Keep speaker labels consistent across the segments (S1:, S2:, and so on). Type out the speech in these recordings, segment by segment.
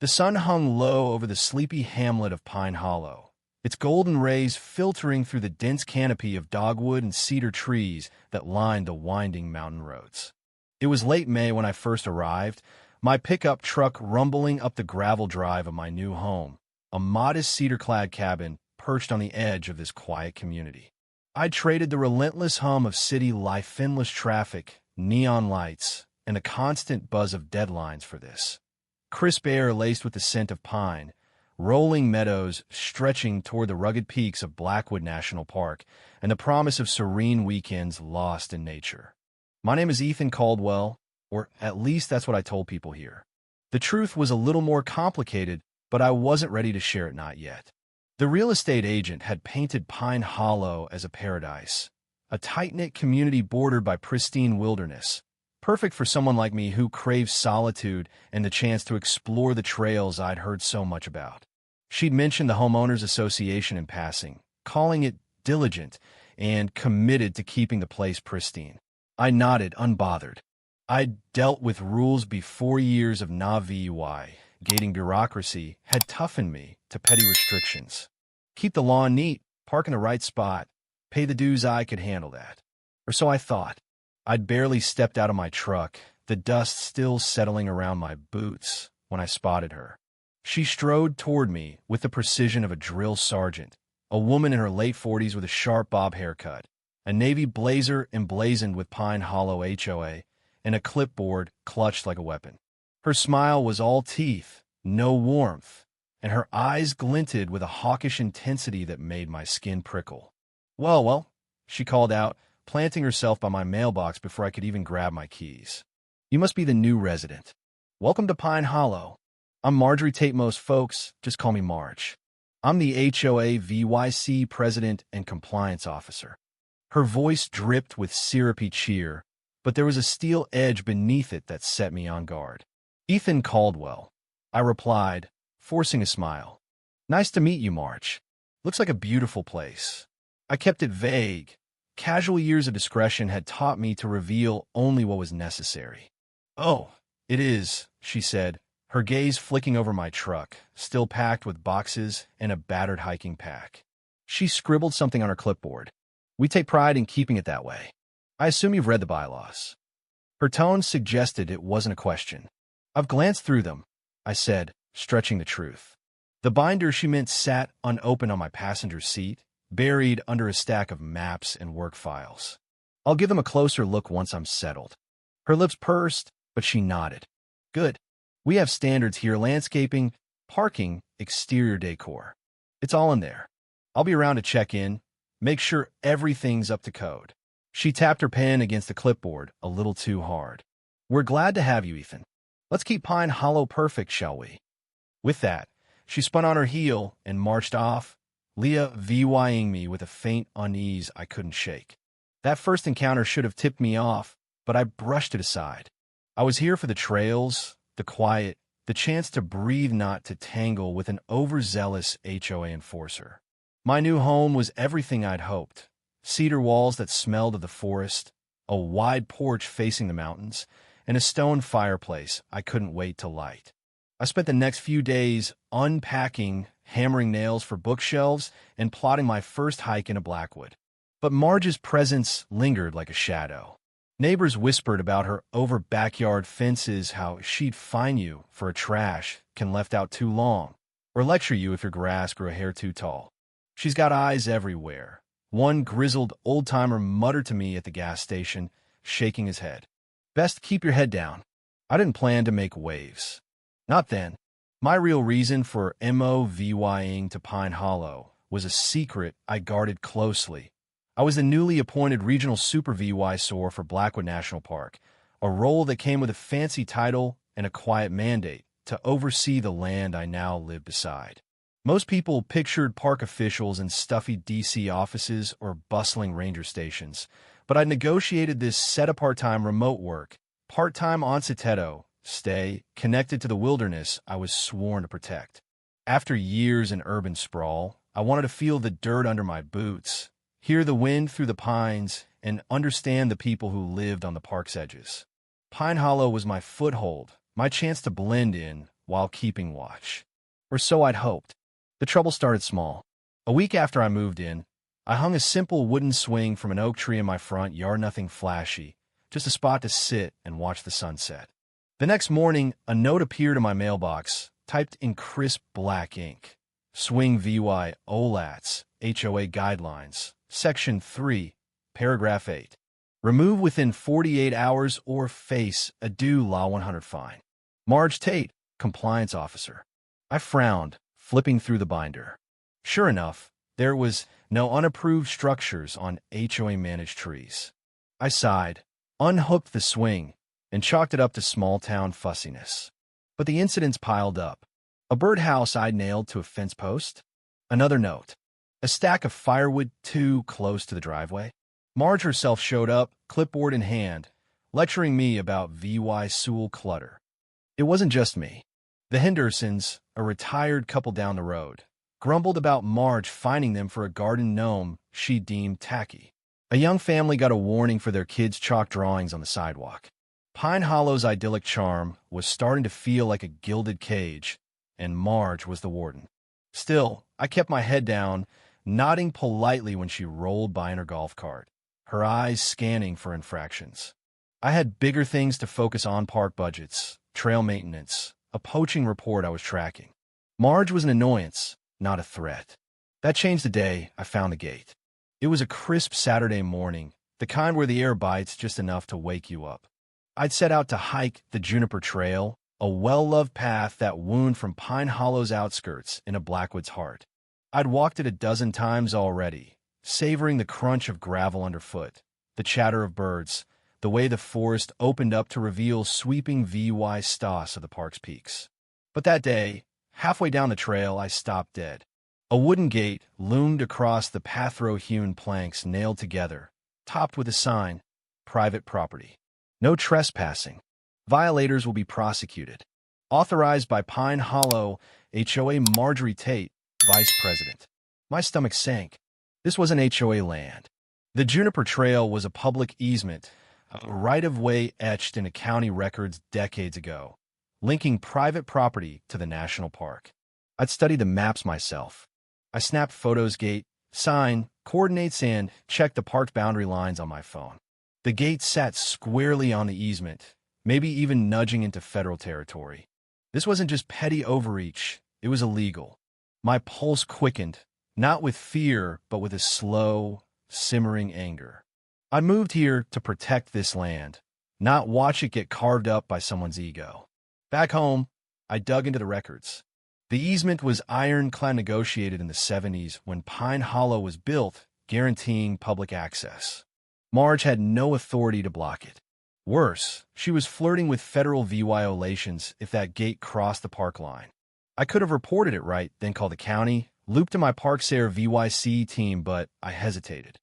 S1: The sun hung low over the sleepy hamlet of Pine Hollow, its golden rays filtering through the dense canopy of dogwood and cedar trees that lined the winding mountain roads. It was late May when I first arrived, my pickup truck rumbling up the gravel drive of my new home, a modest cedar-clad cabin perched on the edge of this quiet community. I'd traded the relentless hum of city life, endless traffic, neon lights, and the constant buzz of deadlines for this. Crisp air laced with the scent of pine, rolling meadows stretching toward the rugged peaks of Blackwood National Park, and the promise of serene weekends lost in nature. My name is Ethan Caldwell, or at least that's what I told people here. The truth was a little more complicated, but I wasn't ready to share it not yet. The real estate agent had painted Pine Hollow as a paradise, a tight-knit community bordered by pristine wilderness, perfect for someone like me who craves solitude and the chance to explore the trails I'd heard so much about. She'd mentioned the Homeowners Association in passing, calling it diligent and committed to keeping the place pristine. I nodded, unbothered. I'd dealt with rules before. Years of HOA gating bureaucracy had toughened me to petty restrictions. Keep the lawn neat, park in the right spot, pay the dues. I could handle that. Or so I thought. I'd barely stepped out of my truck, the dust still settling around my boots, when I spotted her. She strode toward me with the precision of a drill sergeant, a woman in her late 40s with a sharp bob haircut, a navy blazer emblazoned with Pine Hollow HOA, and a clipboard clutched like a weapon. Her smile was all teeth, no warmth, and her eyes glinted with a hawkish intensity that made my skin prickle. Well, she called out, planting herself by my mailbox before I could even grab my keys. You must be the new resident. Welcome to Pine Hollow. I'm Marjorie. Most folks just call me Marge. I'm the HOA VYC president and compliance officer. Her voice dripped with syrupy cheer, but there was a steel edge beneath it that set me on guard. Ethan Caldwell, I replied, forcing a smile. Nice to meet you, Marge. Looks like a beautiful place. I kept it vague. Casual years of discretion had taught me to reveal only what was necessary. Oh, it is, she said, her gaze flicking over my truck, still packed with boxes and a battered hiking pack. She scribbled something on her clipboard. We take pride in keeping it that way. I assume you've read the bylaws. Her tone suggested it wasn't a question. I've glanced through them, I said, stretching the truth. The binder she meant sat unopened on my passenger seat, buried under a stack of maps and work files. I'll give them a closer look once I'm settled. Her lips pursed, but she nodded. Good. We have standards here: landscaping, parking, exterior decor. It's all in there. I'll be around to check in, make sure everything's up to code. She tapped her pen against the clipboard a little too hard. We're glad to have you, Ethan. Let's keep Pine Hollow perfect, shall we? With that, she spun on her heel and marched off, Leah VYing me with a faint unease I couldn't shake. That first encounter should have tipped me off, but I brushed it aside. I was here for the trails, the quiet, the chance to breathe, not to tangle with an overzealous HOA enforcer. My new home was everything I'd hoped. Cedar walls that smelled of the forest, a wide porch facing the mountains, and a stone fireplace I couldn't wait to light. I spent the next few days unpacking, hammering nails for bookshelves, and plotting my first hike into Blackwood. But Marge's presence lingered like a shadow. Neighbors whispered about her over backyard fences, how she'd fine you for a trash can left out too long, or lecture you if your grass grew a hair too tall. She's got eyes everywhere. One grizzled old-timer muttered to me at the gas station, shaking his head. Best keep your head down. I didn't plan to make waves. Not then. My real reason for MOVYing to Pine Hollow was a secret I guarded closely. I was the newly appointed regional supervisor for Blackwood National Park, a role that came with a fancy title and a quiet mandate to oversee the land I now live beside. Most people pictured park officials in stuffy DC offices or bustling ranger stations, but I negotiated this set-apart-time remote work, part-time on-siteto, stay connected to the wilderness I was sworn to protect. After years in urban sprawl, I wanted to feel the dirt under my boots, hear the wind through the pines, and understand the people who lived on the park's edges. Pine Hollow was my foothold, my chance to blend in, while keeping watch. Or so I'd hoped. The trouble started small. A week after I moved in, I hung a simple wooden swing from an oak tree in my front yard, nothing flashy, just a spot to sit and watch the sunset. The next morning, a note appeared in my mailbox, typed in crisp black ink. Swing VY OLATs, HOA Guidelines, Section 3, Paragraph 8. Remove within 48 hours or face a due Law 100 fine. Marge Tate, Compliance Officer. I frowned, flipping through the binder. Sure enough, there was no unapproved structures on HOA-managed trees. I sighed, unhooked the swing, and chalked it up to small-town fussiness. But the incidents piled up. A birdhouse I'd nailed to a fence post. Another note. A stack of firewood too close to the driveway. Marge herself showed up, clipboard in hand, lecturing me about VY Sewell clutter. It wasn't just me. The Hendersons, a retired couple down the road, grumbled about Marge fining them for a garden gnome she deemed tacky. A young family got a warning for their kids' chalk drawings on the sidewalk. Pine Hollow's idyllic charm was starting to feel like a gilded cage, and Marge was the warden. Still, I kept my head down, nodding politely when she rolled by in her golf cart, her eyes scanning for infractions. I had bigger things to focus on: park budgets, trail maintenance, a poaching report I was tracking. Marge was an annoyance, not a threat. That changed the day I found the gate. It was a crisp Saturday morning, the kind where the air bites just enough to wake you up. I'd set out to hike the Juniper Trail, a well-loved path that wound from Pine Hollow's outskirts into Blackwood's heart. I'd walked it a dozen times already, savoring the crunch of gravel underfoot, the chatter of birds, the way the forest opened up to reveal sweeping VY stoss of the park's peaks. But that day, halfway down the trail, I stopped dead. A wooden gate loomed across the pathrow-hewn planks nailed together, topped with a sign, "Private property. No trespassing. Violators will be prosecuted." Authorized by Pine Hollow HOA Marjorie Tate, Vice President. My stomach sank. This wasn't HOA land. The Juniper Trail was a public easement, a right-of-way etched into county records decades ago, linking private property to the national park. I'd studied the maps myself. I snapped photos, gate, sign, coordinates, and checked the park's boundary lines on my phone. The gate sat squarely on the easement, maybe even nudging into federal territory. This wasn't just petty overreach, it was illegal. My pulse quickened, not with fear, but with a slow, simmering anger. I moved here to protect this land, not watch it get carved up by someone's ego. Back home, I dug into the records. The easement was ironclad negotiated in the 70s when Pine Hollow was built, guaranteeing public access. Marge had no authority to block it. Worse, she was flirting with federal violations if that gate crossed the park line. I could have reported it right, then called the county, looped to my ParkSair VYC team, but I hesitated.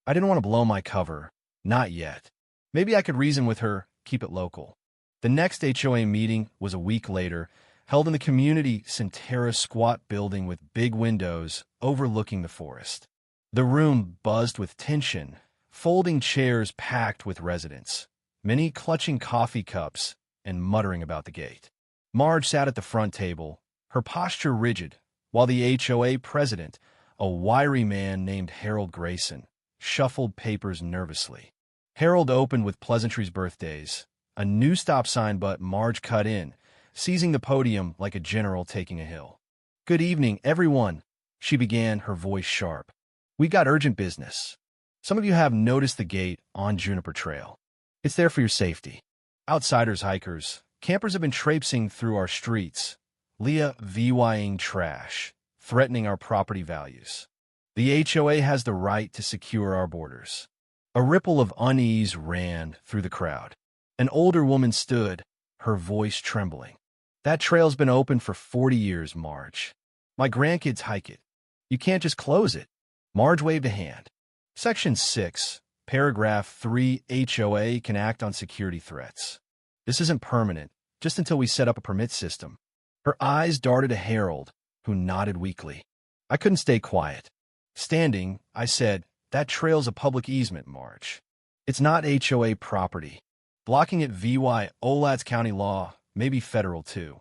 S1: I didn't want to blow my cover. Not yet. Maybe I could reason with her, keep it local. The next HOA meeting was a week later, held in the community Centera squat building with big windows overlooking the forest. The room buzzed with tension, folding chairs packed with residents, many clutching coffee cups and muttering about the gate. Marge sat at the front table, her posture rigid, while the HOA president, a wiry man named Harold Grayson, shuffled papers nervously. Harold opened with pleasantries, birthdays, a new stop sign, but Marge cut in, seizing the podium like a general taking a hill. "Good evening, everyone," she began, her voice sharp. "We got urgent business. Some of you have noticed the gate on Juniper Trail. It's there for your safety. Outsiders, hikers, campers have been traipsing through our streets, Leah VYing trash, threatening our property values. The HOA has the right to secure our borders." A ripple of unease ran through the crowd. An older woman stood, her voice trembling. "That trail's been open for 40 years, Marge. My grandkids hike it. You can't just close it." Marge waved a hand. Section 6, Paragraph 3, HOA can act on security threats. This isn't permanent, just until we set up a permit system. Her eyes darted to Harold, who nodded weakly. I couldn't stay quiet. Standing, I said, "That trail's a public easement, Marge. It's not HOA property. Blocking it VY Olat's county law, maybe federal too.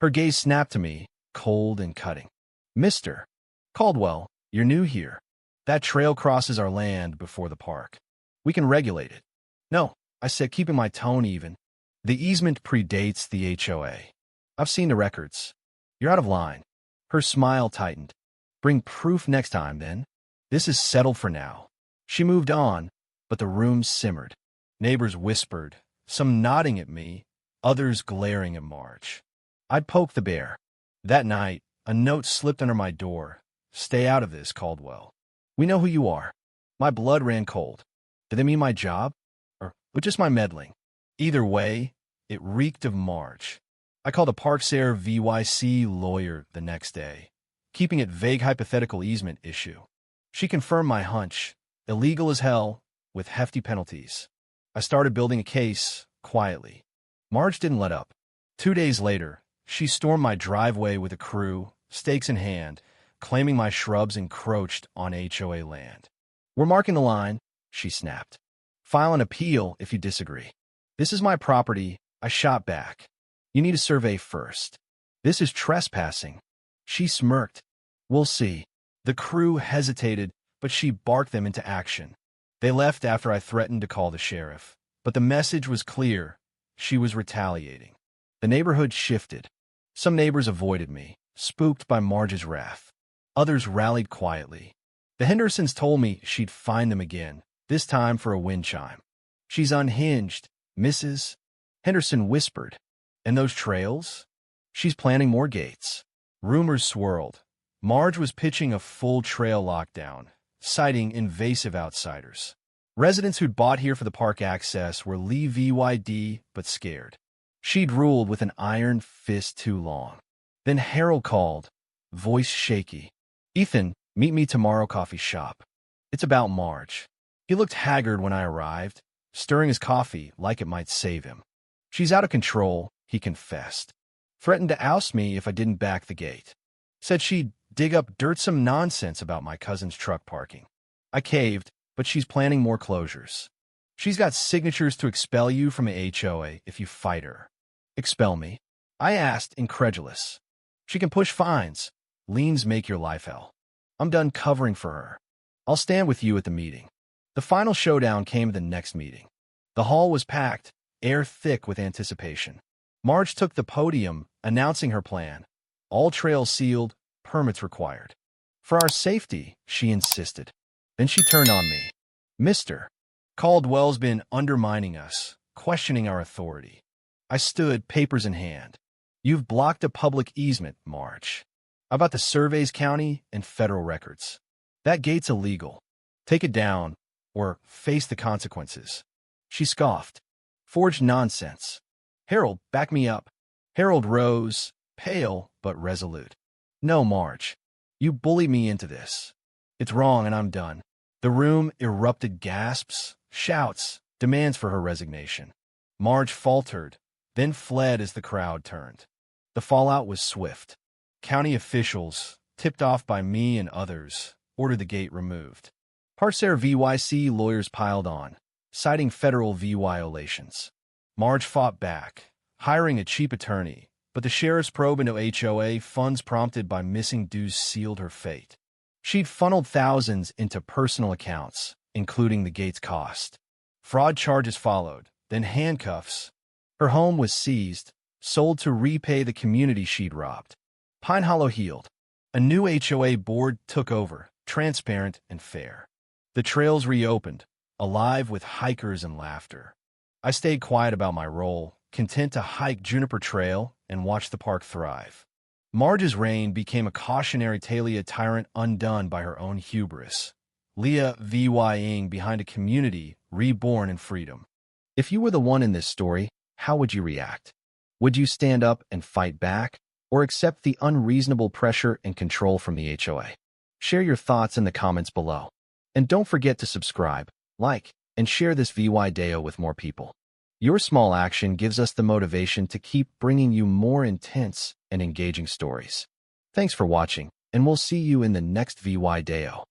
S1: Her gaze snapped to me, cold and cutting. "Mr. Caldwell, you're new here. That trail crosses our land before the park. We can regulate it." "No," I said, keeping my tone even. "The easement predates the HOA. I've seen the records. You're out of line." Her smile tightened. "Bring proof next time, then. This is settled for now." She moved on, but the room simmered. Neighbors whispered, some nodding at me, others glaring at Marge. I'd poke the bear. That night, a note slipped under my door. "Stay out of this, Caldwell. We know who you are." My blood ran cold. Did they mean my job? Or just my meddling? Either way, it reeked of Marge. I called a Parkshire VYC lawyer the next day, keeping it vague hypothetical easement issue. She confirmed my hunch. Illegal as hell, with hefty penalties. I started building a case, quietly. Marge didn't let up. 2 days later, she stormed my driveway with a crew, stakes in hand, claiming my shrubs encroached on HOA land. "We're marking the line," she snapped. "File an appeal if you disagree." "This is my property," I shot back. "You need a survey first." "This is trespassing." She smirked. "We'll see." The crew hesitated, but she barked them into action. They left after I threatened to call the sheriff. But the message was clear. She was retaliating. The neighborhood shifted. Some neighbors avoided me, spooked by Marge's wrath. Others rallied quietly. The Hendersons told me she'd find them again, this time for a wind chime. "She's unhinged, Mrs. Henderson whispered. "And those trails?" "She's planning more gates." Rumors swirled. Marge was pitching a full trail lockdown, citing invasive outsiders. Residents who'd bought here for the park access were VYD, but scared. She'd ruled with an iron fist too long. Then Harold called, voice shaky. "Ethan, meet me tomorrow, coffee shop. It's about Marge." He looked haggard when I arrived, stirring his coffee like it might save him. "She's out of control," he confessed. "Threatened to oust me if I didn't back the gate. Said she'd dig up dirtsome nonsense about my cousin's truck parking." I caved, but she's planning more closures. "She's got signatures to expel you from a HOA if you fight her." "Expel me?" I asked, incredulous. "She can push fines. Liens make your life hell. I'm done covering for her. I'll stand with you at the meeting." The final showdown came at the next meeting. The hall was packed, air thick with anticipation. Marge took the podium, announcing her plan. All trails sealed, permits required. "For our safety," she insisted. Then she turned on me. "Mr. Caldwell's been undermining us, questioning our authority." I stood, papers in hand. "You've blocked a public easement, Marge. About the surveys, county, and federal records. That gate's illegal. Take it down, or face the consequences." She scoffed. "Forged nonsense." "Harold, back me up." Harold rose, pale but resolute. "No, Marge. You bullied me into this. It's wrong and I'm done." The room erupted gasps, shouts, demands for her resignation. Marge faltered, then fled as the crowd turned. The fallout was swift. County officials, tipped off by me and others, ordered the gate removed. Parkshire VYC lawyers piled on, citing federal violations. Marge fought back, hiring a cheap attorney, but the sheriff's probe into HOA funds prompted by missing dues sealed her fate. She'd funneled thousands into personal accounts, including the gate's cost. Fraud charges followed, then handcuffs. Her home was seized, sold to repay the community she'd robbed. Pine Hollow healed. A new HOA board took over, transparent and fair. The trails reopened, alive with hikers and laughter. I stayed quiet about my role, content to hike Juniper Trail and watch the park thrive. Marge's reign became a cautionary tale, a tyrant undone by her own hubris. Leah VYing behind a community reborn in freedom. If you were the one in this story, how would you react? Would you stand up and fight back, or accept the unreasonable pressure and control from the HOA? Share your thoughts in the comments below. And don't forget to subscribe, like, and share this video with more people. Your small action gives us the motivation to keep bringing you more intense and engaging stories. Thanks for watching, and we'll see you in the next video.